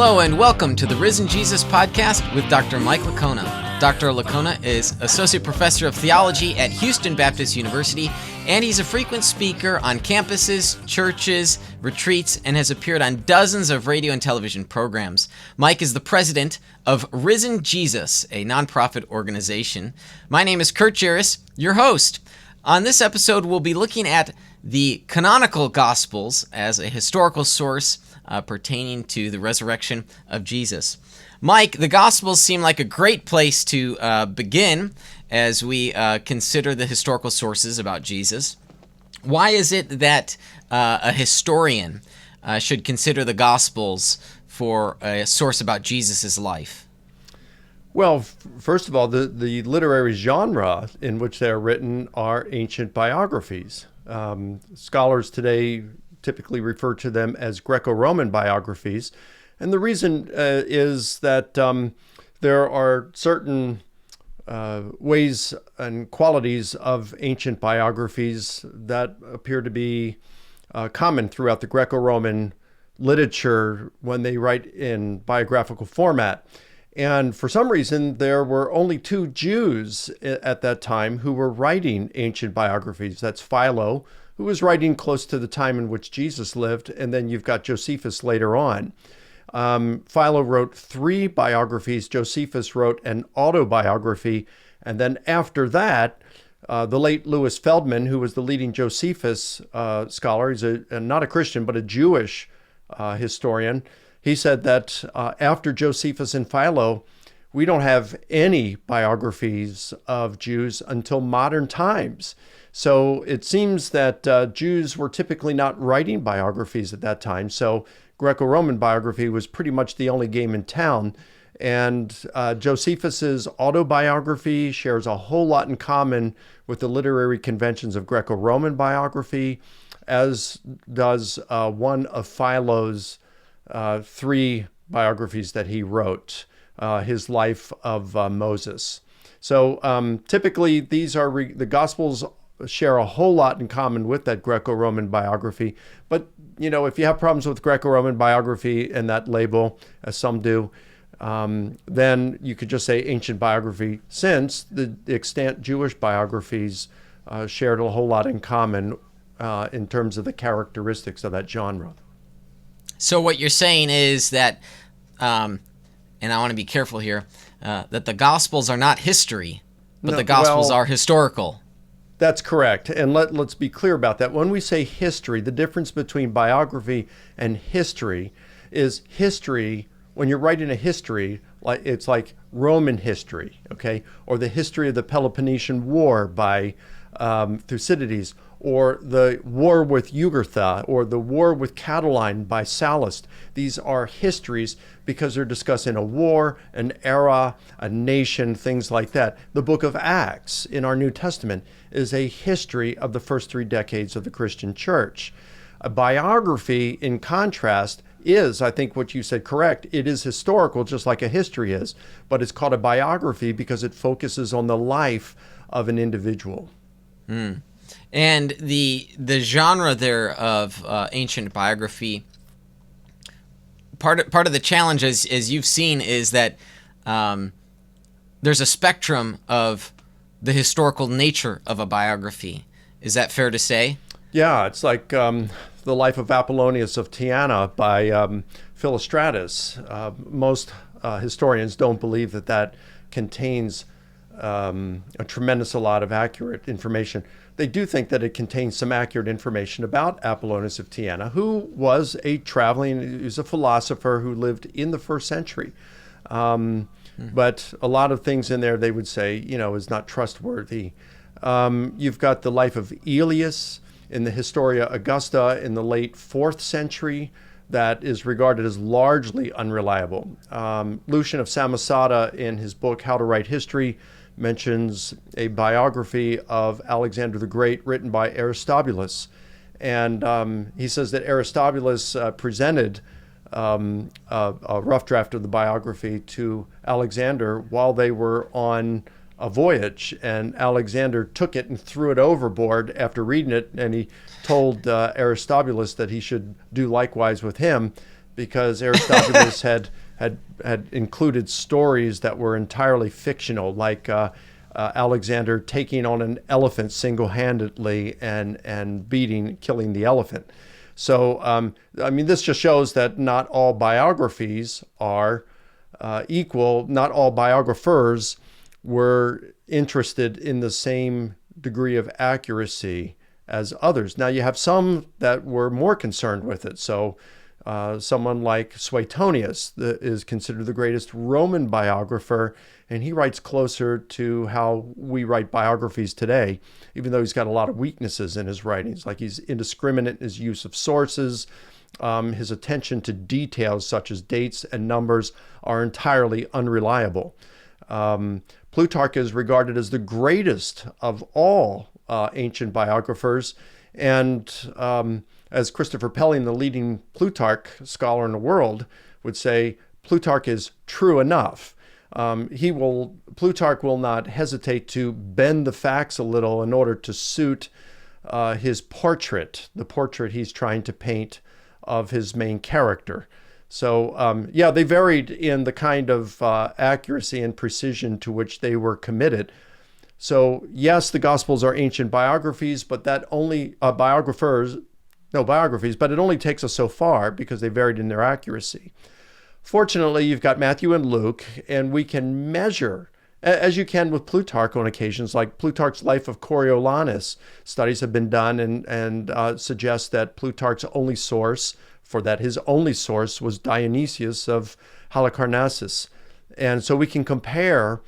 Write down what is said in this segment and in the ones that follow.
Hello and welcome to the Risen Jesus podcast with Dr. Mike Licona. Dr. Licona is Associate Professor of Theology at Houston Baptist University, and he's a frequent speaker on campuses, churches, retreats, and has appeared on dozens of radio and television programs. Mike is the president of Risen Jesus, a nonprofit organization. My name is Kurt Jarris, your host. On this episode, we'll be looking at the Canonical Gospels as a historical source pertaining to the resurrection of Jesus. Mike, the Gospels seem like a great place to begin as we consider the historical sources about Jesus. Why is it that a historian should consider the Gospels for a source about Jesus' life? Well, first of all, the literary genre in which they are written are ancient biographies. Scholars today typically refer to them as Greco-Roman biographies. And the reason is that there are certain ways and qualities of ancient biographies that appear to be common throughout the Greco-Roman literature when they write in biographical format. And for some reason, there were only two Jews at that time who were writing ancient biographies. That's Philo, who was writing close to the time in which Jesus lived, and then you've got Josephus later on. Philo wrote 3 biographies. Josephus wrote an autobiography. And then after that, the late Louis Feldman, who was the leading Josephus scholar, he's not a Christian, but a Jewish historian, he said that after Josephus and Philo, we don't have any biographies of Jews until modern times. So it seems that Jews were typically not writing biographies at that time. So Greco-Roman biography was pretty much the only game in town. And Josephus's autobiography shares a whole lot in common with the literary conventions of Greco-Roman biography, as does one of Philo's 3 biographies that he wrote, his life of Moses. So typically these are the Gospels share a whole lot in common with that Greco-Roman biography. But, you know, if you have problems with Greco-Roman biography and that label, as some do, then you could just say ancient biography, since the extant Jewish biographies shared a whole lot in common in terms of the characteristics of that genre. So what you're saying is that, and I want to be careful here, that the Gospels are not history, but the Gospels are historical. That's correct. And let's be clear about that. When we say history, the difference between biography and history is history, when you're writing a history, it's like Roman history, okay? Or the history of the Peloponnesian War by Thucydides, or the war with Jugurtha, or the war with Catiline by Sallust. These are histories because they're discussing a war, an era, a nation, things like that. The book of Acts in our New Testament is a history of the first 3 decades of the Christian church. A biography, in contrast, is, I think what you said, correct. It is historical, just like a history is, but it's called a biography because it focuses on the life of an individual. And the genre there of ancient biography, part of the challenge, as you've seen, is that there's a spectrum of the historical nature of a biography. Is that fair to say? Yeah, it's like the life of Apollonius of Tyana by Philostratus. Most historians don't believe that contains a tremendous lot of accurate information. They do think that it contains some accurate information about Apollonius of Tyana, who was a philosopher who lived in the 1st century. But a lot of things in there they would say, is not trustworthy. You've got the life of Aelius in the Historia Augusta in the late 4th century that is regarded as largely unreliable. Lucian of Samosata, in his book How to Write History, mentions a biography of Alexander the Great written by Aristobulus. And he says that Aristobulus presented a rough draft of the biography to Alexander while they were on a voyage, and Alexander took it and threw it overboard after reading it, and he told Aristobulus that he should do likewise with him, because Aristobulus had included stories that were entirely fictional, like Alexander taking on an elephant single-handedly and killing the elephant. So, I mean, this just shows that not all biographies are equal. Not all biographers were interested in the same degree of accuracy as others. Now, you have some that were more concerned with it. So, someone like Suetonius is considered the greatest Roman biographer, and he writes closer to how we write biographies today, even though he's got a lot of weaknesses in his writings. Like, he's indiscriminate in his use of sources. His attention to details such as dates and numbers are entirely unreliable. Plutarch is regarded as the greatest of all ancient biographers, and as Christopher Pelling, the leading Plutarch scholar in the world, would say, Plutarch is true enough. Plutarch will not hesitate to bend the facts a little in order to suit his portrait, the portrait he's trying to paint of his main character. So, they varied in the kind of accuracy and precision to which they were committed. So, yes, the Gospels are ancient biographies, but that only biographies, but it only takes us so far because they varied in their accuracy. Fortunately, you've got Matthew and Luke, and we can measure, as you can with Plutarch on occasions, like Plutarch's Life of Coriolanus. Studies have been done and suggest that Plutarch's only source, his only source was Dionysius of Halicarnassus. And so we can compare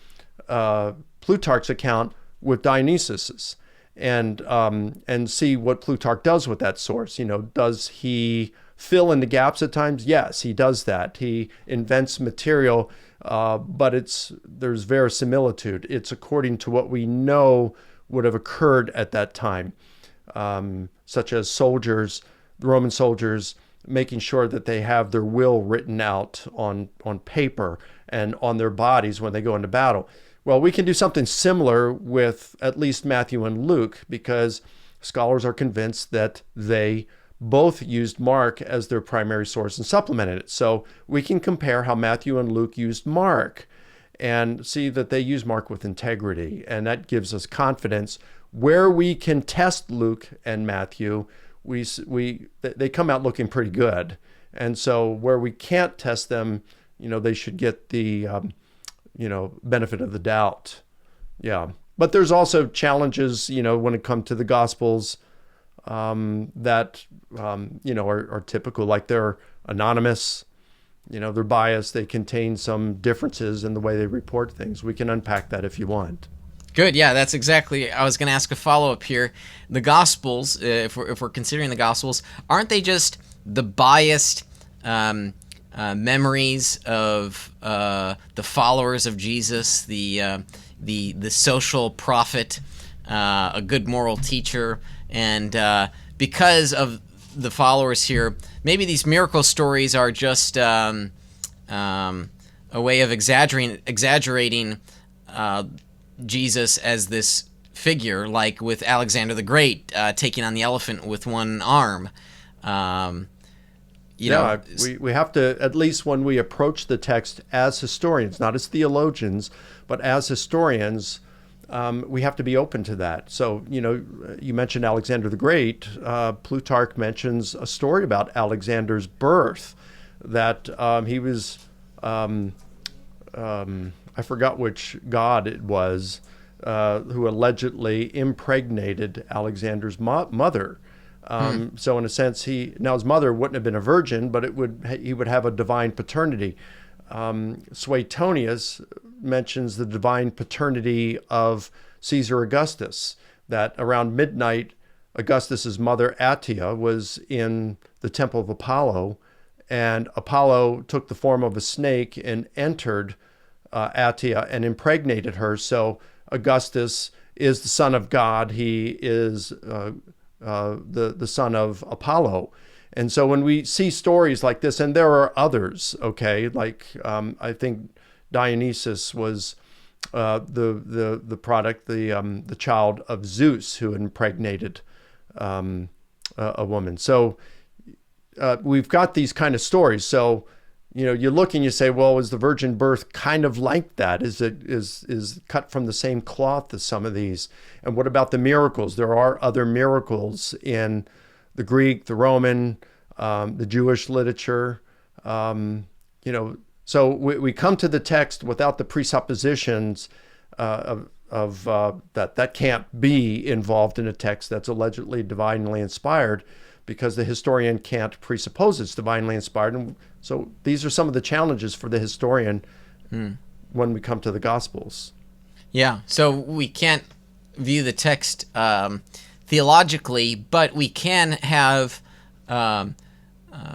Plutarch's account with Dionysius's and see what Plutarch does with that source. Does he fill in the gaps at times? Yes, he does that. He invents material, but there's verisimilitude. It's according to what we know would have occurred at that time, such as the Roman soldiers, making sure that they have their will written out on paper and on their bodies when they go into battle. Well, we can do something similar with at least Matthew and Luke, because scholars are convinced that they both used Mark as their primary source and supplemented it. So we can compare how Matthew and Luke used Mark and see that they use Mark with integrity. And that gives us confidence. Where we can test Luke and Matthew, they come out looking pretty good. And so where we can't test them, they should get the benefit of the doubt. Yeah. But there's also challenges, when it comes to the Gospels that are typical, like they're anonymous, they're biased, they contain some differences in the way they report things. We can unpack that if you want. Good, yeah, that's exactly. I was going to ask a follow-up here. The Gospels, if we're considering the Gospels, aren't they just the biased memories of the followers of Jesus, the social prophet, a good moral teacher, and because of the followers here, maybe these miracle stories are just a way of exaggerating Jesus as this figure, like with Alexander the Great taking on the elephant with one arm. We have to, at least when we approach the text as historians, not as theologians, but as historians, we have to be open to that. So, you mentioned Alexander the Great. Plutarch mentions a story about Alexander's birth, that he was, I forgot which god it was, who allegedly impregnated Alexander's mother. So in a sense, his mother wouldn't have been a virgin, but he would have a divine paternity. Suetonius mentions the divine paternity of Caesar Augustus, that around midnight, Augustus's mother Attia was in the temple of Apollo, and Apollo took the form of a snake and entered Attia and impregnated her. So Augustus is the son of God. He is the son of Apollo. And so when we see stories like this, and there are others, okay, like I think Dionysus was the product, the child of Zeus, who impregnated a woman. So we've got these kind of stories. So, you look and you say, well, is the virgin birth kind of like that? Is cut from the same cloth as some of these? And what about the miracles? There are other miracles in the Greek, the Roman, the Jewish literature. So we come to the text without the presuppositions of that can't be involved in a text that's allegedly divinely inspired, because the historian can't presuppose it's divinely inspired. And so these are some of the challenges for the historian when we come to the Gospels. Yeah, so we can't view the text theologically, but we can have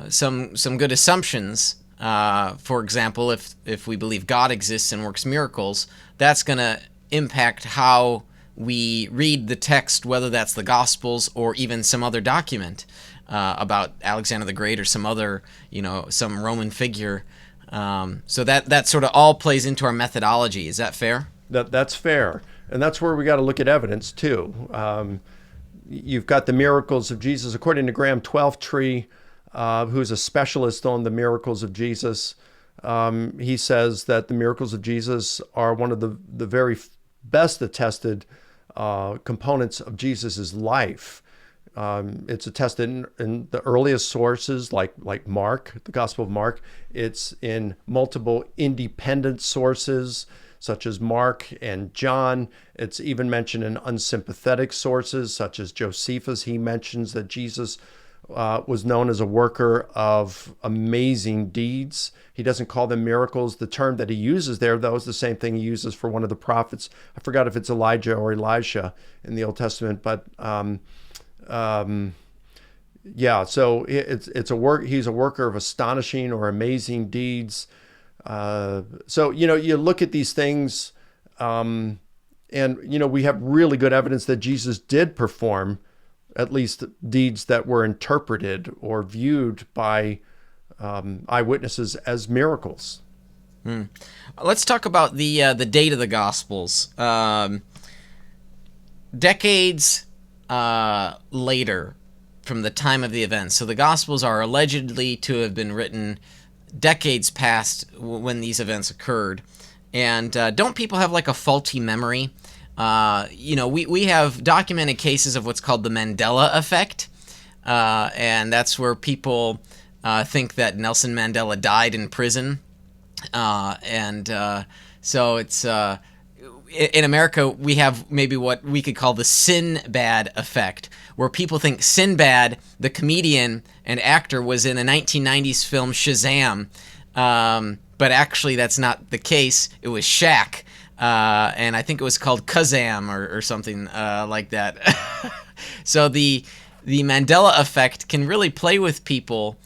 some good assumptions. For example, if we believe God exists and works miracles, that's going to impact how we read the text, whether that's the Gospels or even some other document about Alexander the Great or some other, some Roman figure. So that sort of all plays into our methodology. Is that fair? That's fair. And that's where we got to look at evidence too. You've got the miracles of Jesus. According to Graham Twelftree, who's a specialist on the miracles of Jesus, he says that the miracles of Jesus are one of the very best attested components of Jesus's life. It's attested in the earliest sources, like Mark, the Gospel of Mark. It's in multiple independent sources, such as Mark and John. It's even mentioned in unsympathetic sources, such as Josephus. He mentions that Jesus was known as a worker of amazing deeds. He doesn't call them miracles. The term that he uses there, though, is the same thing he uses for one of the prophets. I forgot if it's Elijah or Elisha in the Old Testament, but so it's a work. He's a worker of astonishing or amazing deeds. So you look at these things, and we have really good evidence that Jesus did perform at least deeds that were interpreted or viewed by eyewitnesses as miracles. Let's talk about the date of the Gospels. Decades later from the time of the events. So the Gospels are allegedly to have been written decades past when these events occurred. And don't people have like a faulty memory? We have documented cases of what's called the Mandela effect, and that's where people think that Nelson Mandela died in prison, so it's in America we have maybe what we could call the Sinbad effect, where people think Sinbad, the comedian and actor, was in a 1990s film Shazam, but actually that's not the case. It was Shaq. And I think it was called Kazam or something like that. So the Mandela effect can really play with people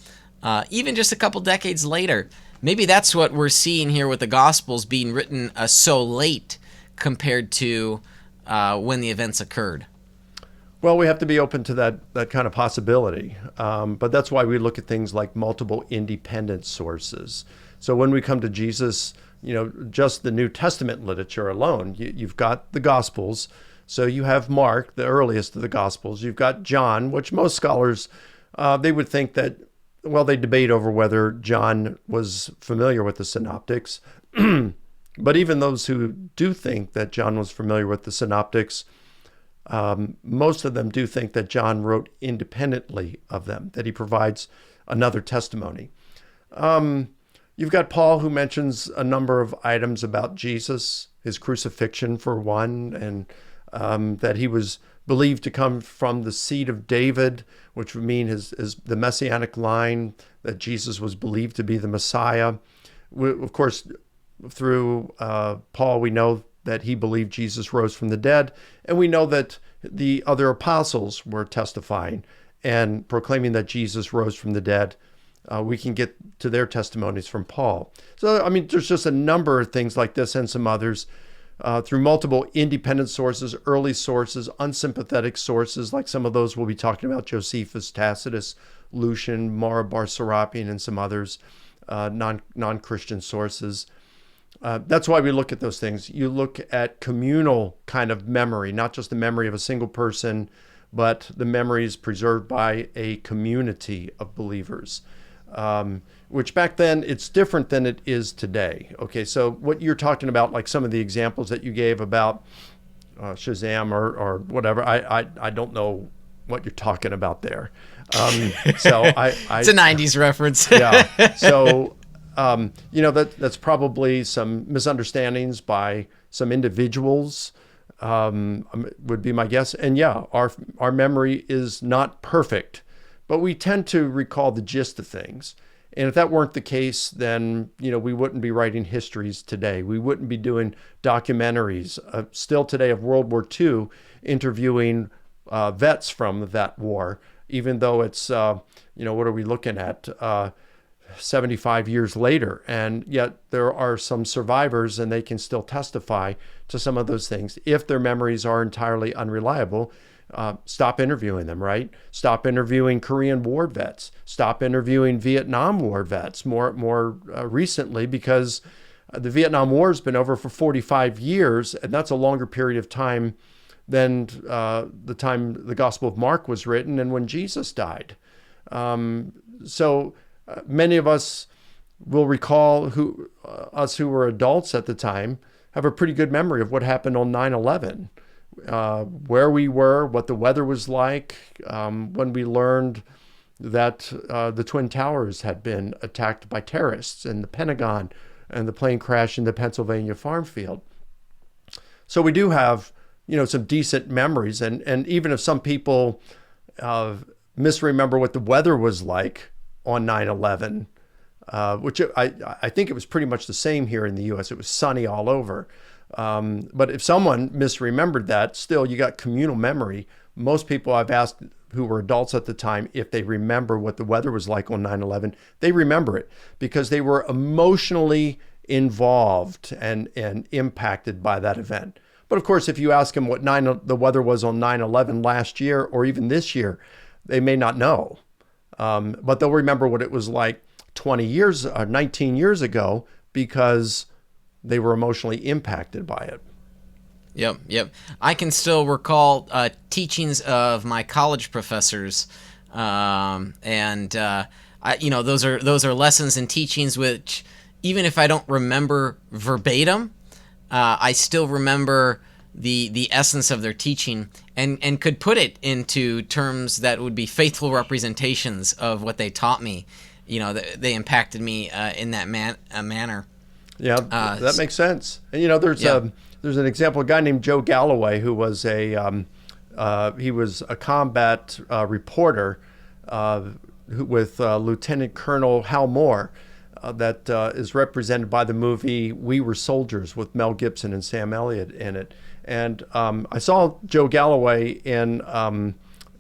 even just a couple decades later. Maybe that's what we're seeing here with the Gospels being written so late compared to when the events occurred. Well, we have to be open to that kind of possibility. But that's why we look at things like multiple independent sources. So when we come to Jesus, just the New Testament literature alone, you've got the Gospels. So you have Mark, the earliest of the Gospels. You've got John, which most scholars, they would think that, they debate over whether John was familiar with the synoptics. But even those who do think that John was familiar with the synoptics, most of them do think that John wrote independently of them, that he provides another testimony. You've got Paul, who mentions a number of items about Jesus, his crucifixion for one, and that he was believed to come from the seed of David, which would mean his the messianic line, that Jesus was believed to be the Messiah. Of course, through Paul, we know that he believed Jesus rose from the dead, and we know that the other apostles were testifying and proclaiming that Jesus rose from the dead. We can get to their testimonies from Paul. So, there's just a number of things like this and some others through multiple independent sources, early sources, unsympathetic sources, like some of those we'll be talking about, Josephus, Tacitus, Lucian, Mara bar Serapion, and some others, non-Christian sources. That's why we look at those things. You look at communal kind of memory, not just the memory of a single person, but the memory is preserved by a community of believers. Which back then it's different than it is today. Okay, so what you're talking about, like some of the examples that you gave about Shazam or whatever, I don't know what you're talking about there. So it's a 90s reference. Yeah. So, that's probably some misunderstandings by some individuals, would be my guess. And yeah, our memory is not perfect, but we tend to recall the gist of things. And if that weren't the case, then, we wouldn't be writing histories today. We wouldn't be doing documentaries still today of World War II, interviewing vets from that war, even though it's, what are we looking at? 75 years later. And yet there are some survivors and they can still testify to some of those things. If their memories are entirely unreliable, stop interviewing them, right? Stop interviewing Korean War vets. Stop interviewing Vietnam War vets more recently, because the Vietnam War has been over for 45 years, and that's a longer period of time than the time the Gospel of Mark was written and when Jesus died. So many of us will recall us who were adults at the time have a pretty good memory of what happened on 9/11. Where we were, what the weather was like, when we learned that the Twin Towers had been attacked by terrorists, and the Pentagon, and the plane crash in the Pennsylvania farm field. So we do have, some decent memories, and even if some people misremember what the weather was like on 9/11, which I think it was pretty much the same here in the U.S. It was sunny all over. But if someone misremembered that, still you got communal memory. Most people I've asked who were adults at the time, if they remember what the weather was like on 9/11, they remember it because they were emotionally involved and impacted by that event. But of course, if you ask them what the weather was on 9/11 last year or even this year, they may not know. But they'll remember what it was like 19 years ago because they were emotionally impacted by it. Yep. I can still recall teachings of my college professors, and those are lessons and teachings which, even if I don't remember verbatim, I still remember the essence of their teaching and could put it into terms that would be faithful representations of what they taught me. They impacted me in that manner. Yeah, that makes sense. And there's an example, a guy named Joe Galloway who was a combat reporter with Lieutenant Colonel Hal Moore, that is represented by the movie We Were Soldiers with Mel Gibson and Sam Elliott in it. And I saw Joe Galloway in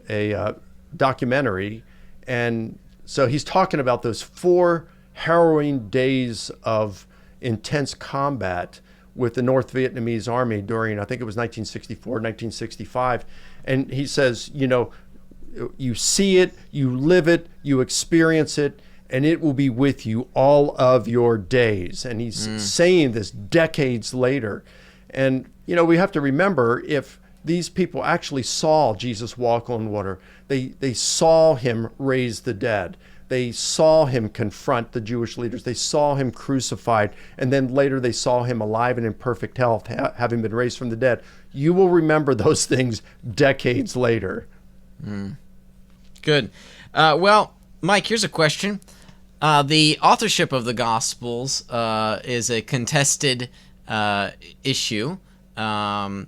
a documentary, and so he's talking about those 4 harrowing days of intense combat with the North Vietnamese army during, I think it was 1964, 1965. And he says, you see it, you live it, you experience it, and it will be with you all of your days. And he's saying this decades later. And, we have to remember, if these people actually saw Jesus walk on water, they saw him raise the dead. They saw him confront the Jewish leaders. They saw him crucified. And then later they saw him alive and in perfect health, having been raised from the dead. You will remember those things decades later. Good. Well, Mike, here's a question. The authorship of the Gospels is a contested issue.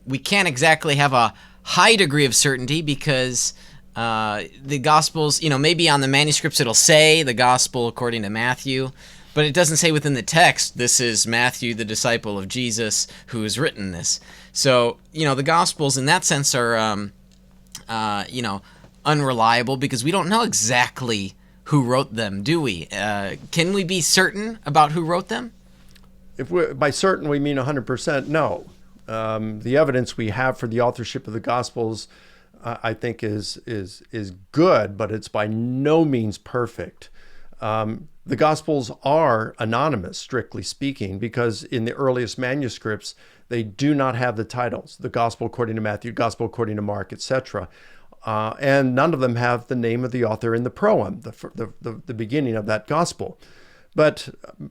We can't exactly have a high degree of certainty because the Gospels, maybe on the manuscripts it'll say the Gospel according to Matthew, but it doesn't say within the text, this is Matthew, the disciple of Jesus, who has written this. So, the Gospels in that sense are, unreliable because we don't know exactly who wrote them, do we? Can we be certain about who wrote them? By certain, we mean 100%, no. The evidence we have for the authorship of the Gospels, I think, is good, but it's by no means perfect. The Gospels are anonymous, strictly speaking, because in the earliest manuscripts, they do not have the titles, the Gospel according to Matthew, Gospel according to Mark, etc. and none of them have the name of the author in the proem, the beginning of that gospel. But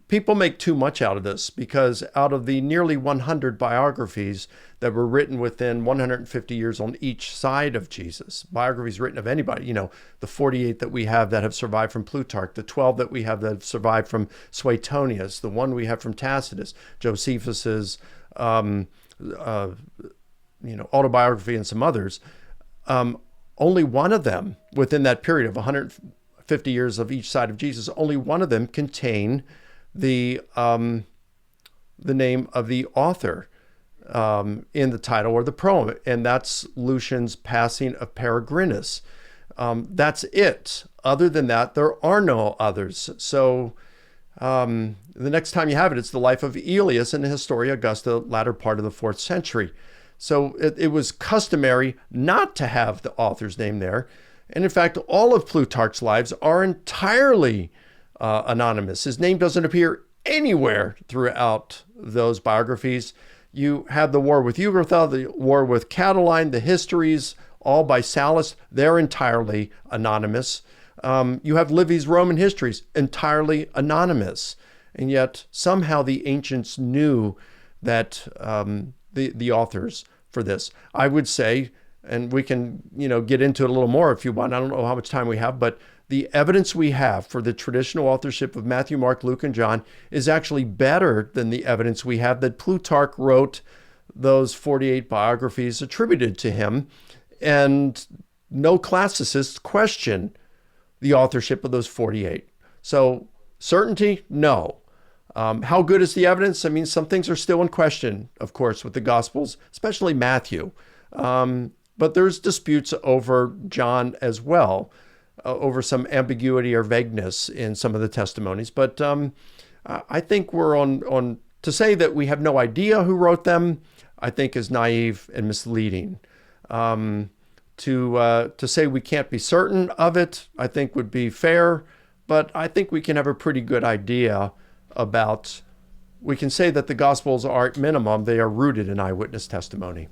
people make too much out of this, because out of the nearly 100 biographies that were written within 150 years on each side of Jesus, biographies written of anybody, the 48 that we have that have survived from Plutarch, the 12 that we have that have survived from Suetonius, the one we have from Tacitus, Josephus's autobiography, and some others, only one of them within that period of 150 years of each side of Jesus, only one of them contain the name of the author in the title or the proem, and that's Lucian's Passing of Peregrinus. That's it. Other than that, there are no others. So the next time you have it, it's the life of Aelius in the Historia Augusta, latter part of the 4th century. So it was customary not to have the author's name there. And in fact, all of Plutarch's lives are entirely anonymous. His name doesn't appear anywhere throughout those biographies. You have the war with Jugurtha, the war with Catiline, the histories, all by Sallust. They're entirely anonymous. You have Livy's Roman histories, entirely anonymous. And yet somehow the ancients knew that the authors for this. I would say, and we can get into it a little more if you want. I don't know how much time we have, but the evidence we have for the traditional authorship of Matthew, Mark, Luke, and John is actually better than the evidence we have that Plutarch wrote those 48 biographies attributed to him, and no classicists question the authorship of those 48. So certainty, no. How good is the evidence? I mean, some things are still in question, of course, with the Gospels, especially Matthew. But there's disputes over John as well, over some ambiguity or vagueness in some of the testimonies. But I think we're on to say that we have no idea who wrote them, I think is naive and misleading. To say we can't be certain of it, I think would be fair, but I think we can have a pretty good idea about, we can say that the Gospels are, at minimum, they are rooted in eyewitness testimony.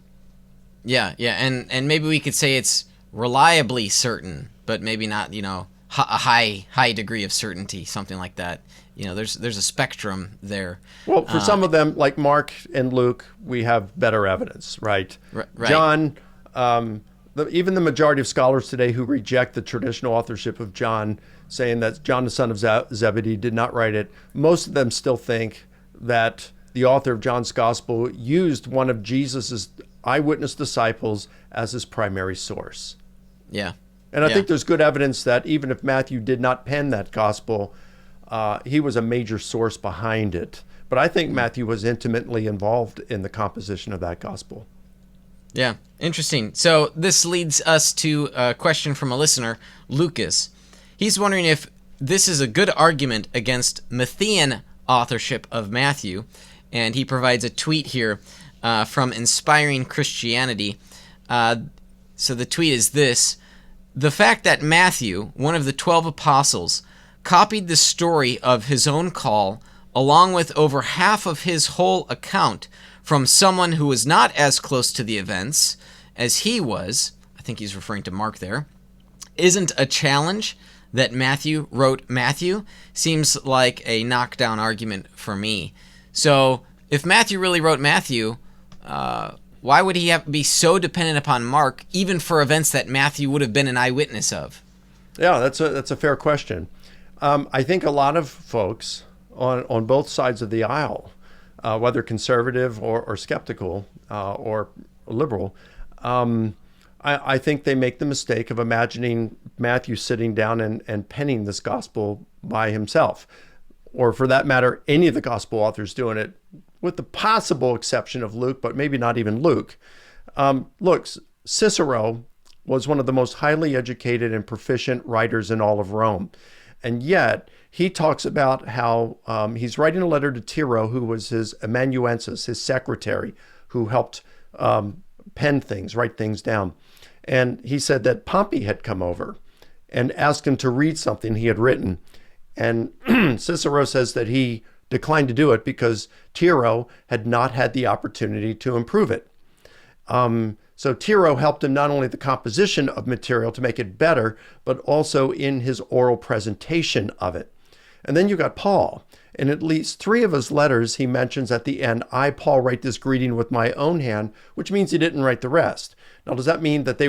Yeah, and maybe we could say it's reliably certain, but maybe not, a high degree of certainty, something like that. There's a spectrum there. Well, for some of them, like Mark and Luke, we have better evidence, right? Right. John, even the majority of scholars today who reject the traditional authorship of John, saying that John, the son of Zebedee, did not write it, most of them still think that the author of John's Gospel used one of Jesus's eyewitness disciples as his primary source. Yeah. And I think there's good evidence that even if Matthew did not pen that Gospel, he was a major source behind it. But I think Matthew was intimately involved in the composition of that Gospel. Yeah, interesting. So this leads us to a question from a listener, Lucas. He's wondering if this is a good argument against Matthean authorship of Matthew, and he provides a tweet here from Inspiring Christianity. So the tweet is this: the fact that Matthew, one of the 12 apostles, copied the story of his own call, along with over half of his whole account, from someone who was not as close to the events as he was, I think he's referring to Mark there, isn't a challenge that Matthew wrote Matthew, seems like a knockdown argument for me. So if Matthew really wrote Matthew, why would he have to be so dependent upon Mark, even for events that Matthew would have been an eyewitness of? Yeah, that's a fair question. I think a lot of folks on both sides of the aisle, whether conservative or skeptical or liberal, I think they make the mistake of imagining Matthew sitting down and penning this gospel by himself, or for that matter, any of the gospel authors doing it, with the possible exception of Luke, but maybe not even Luke. Look, Cicero was one of the most highly educated and proficient writers in all of Rome. And yet, he talks about how he's writing a letter to Tiro, who was his amanuensis, his secretary, who helped pen things, write things down. And he said that Pompey had come over and asked him to read something he had written. And Cicero says that he declined to do it because Tiro had not had the opportunity to improve it. So Tiro helped him not only the composition of material to make it better, but also in his oral presentation of it. And then you got Paul. In at least 3 of his letters, he mentions at the end, I, Paul, write this greeting with my own hand, which means he didn't write the rest. Now, does that mean that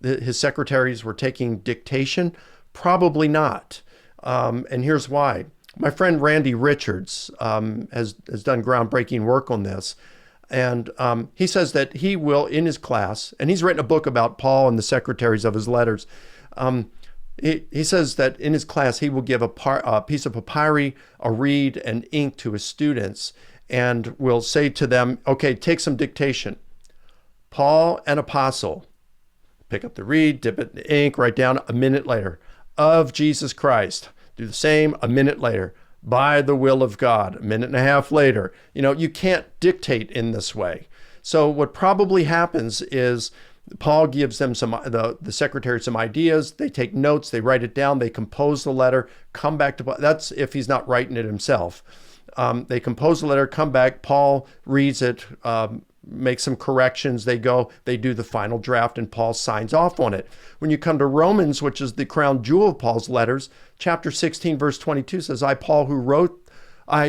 his secretaries were taking dictation? Probably not. And here's why. My friend Randy Richards has done groundbreaking work on this. And he says that he will, in his class, and he's written a book about Paul and the secretaries of his letters. He says that in his class, he will give a piece of papyri, a reed, and ink to his students, and will say to them, okay, take some dictation. Paul, an apostle, pick up the reed, dip it in the ink, write down a minute later, of Jesus Christ. Do the same a minute later, by the will of God, a minute and a half later. You can't dictate in this way. So what probably happens is Paul gives them the secretary some ideas. They take notes, they write it down, they compose the letter, come back to Paul. That's if he's not writing it himself. They compose the letter, come back, Paul reads it, makes some corrections, they do the final draft, and Paul signs off on it. When you come to Romans, which is the crown jewel of Paul's letters, chapter 16, verse 22 says, I,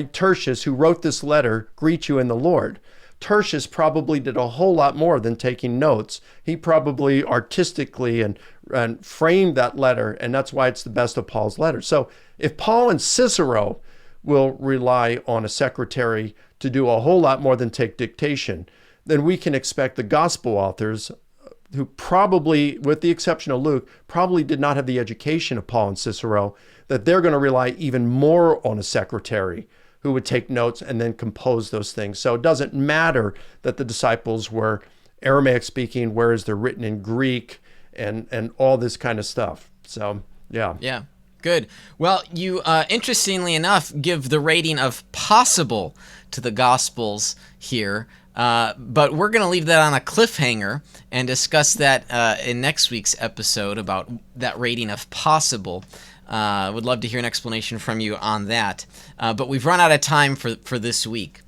Tertius, who wrote this letter, greet you in the Lord. Tertius probably did a whole lot more than taking notes. He probably artistically and framed that letter, and that's why it's the best of Paul's letters. So if Paul and Cicero will rely on a secretary to do a whole lot more than take dictation, then we can expect the gospel authors, who probably, with the exception of Luke, probably did not have the education of Paul and Cicero, that they're going to rely even more on a secretary who would take notes and then compose those things. So it doesn't matter that the disciples were Aramaic speaking, whereas they're written in Greek and all this kind of stuff. So, yeah. Yeah, good. Well, you, interestingly enough, give the rating of possible to the Gospels here, but we're going to leave that on a cliffhanger and discuss that in next week's episode about that rating of possible. Would love to hear an explanation from you on that. But we've run out of time for this week.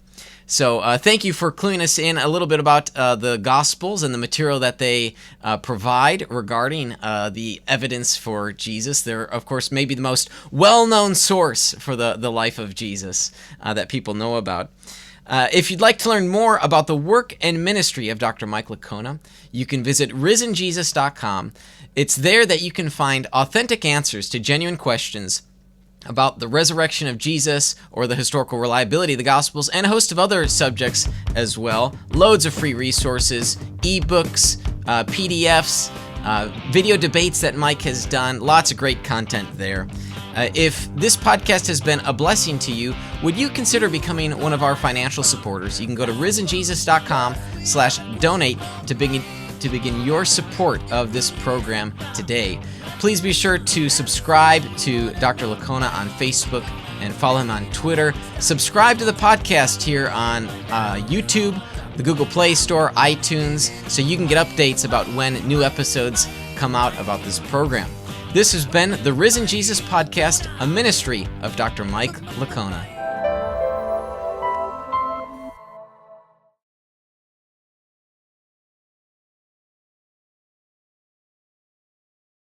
So thank you for cluing us in a little bit about the Gospels and the material that they provide regarding the evidence for Jesus. They're, of course, maybe the most well-known source for the life of Jesus that people know about. If you'd like to learn more about the work and ministry of Dr. Mike Licona, you can visit risenjesus.com. It's there that you can find authentic answers to genuine questions about the resurrection of Jesus or the historical reliability of the Gospels, and a host of other subjects as well. Loads of free resources, ebooks, PDFs, video debates that Mike has done. Lots of great content there. If this podcast has been a blessing to you, would you consider becoming one of our financial supporters? You can go to risenjesus.com/donate to begin your support of this program today. Please be sure to subscribe to Dr. Licona on Facebook and follow him on Twitter. Subscribe to the podcast here on YouTube, the Google Play Store, iTunes, so you can get updates about when new episodes come out about this program. This has been the Risen Jesus Podcast, a ministry of Dr. Mike Licona.